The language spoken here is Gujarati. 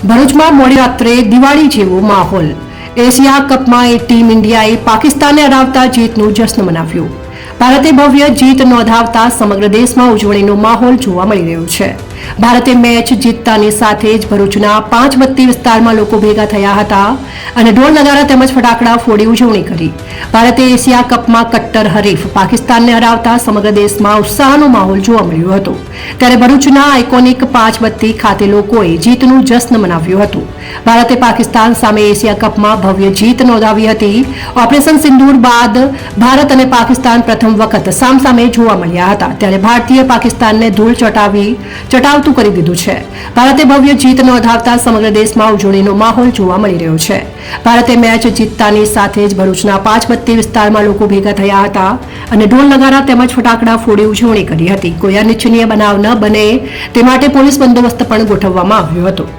ભરૂચમાં મોડી રાત્રે દિવાળી જેવો માહોલ। એશિયા કપમાં ટીમ ઇન્ડિયાએ પાકિસ્તાનને હરાવતા જીતનું જશ્ન મનાવ્યો। ભારતે ભવ્ય જીત નોંધાવતા સમગ્ર દેશમાં ઉજવણીનો માહોલ જોવા મળી રહ્યો છે। ભારતે મેચ જીતતાની સાથે જ ભરૂચના 5 બત્તી વિસ્તારમાં લોકો ભેગા થયા હતા અને ઢોલ નગારા તેમજ ફટાકડા ફોડી ઉજવણી કરી। ભારતે એશિયા કપમાં કટ્ટર હરીફ પાકિસ્તાનને હરાવતા સમગ્ર દેશમાં ઉત્સાહનો માહોલ જોવા મળ્યો હતો। ત્યારે ભરૂચના આઇકોનિક 5 બત્તી ખાતે લોકોએ જીતનું જશ્ન મનાવ્યું હતું। ભારતે પાકિસ્તાન સામે એશિયા કપમાં ભવ્ય જીત નોંધાવી હતી। ઓપરેશન સિંદૂર બાદ ભારત અને પાકિસ્તાન પ્રથમ વખત સામસામે જોવા મળ્યા હતા। ત્યારે ભારતીય પાકિસ્તાનને ધૂળ ચટાવતું કરી દીધું છે। ભારતે ભવ્ય જીત નોંધાવતા સમગ્ર દેશમાં ઉજવણીનો માહોલ જોવા મળી રહ્યો છે। ભારતે મેચ જીતતાની સાથે જ ભરૂચના 5 બત્તી વિસ્તારમાં લોકો ભેગા થયા હતા અને ઢોલ નગારા તેમજ ફટાકડા ફોડી ઉજવણી કરી હતી। કોઈ અનિચ્છનીય બનાવ ન બને તે માટે પોલીસ બંદોબસ્ત પણ ગોઠવવામાં આવ્યો હતો।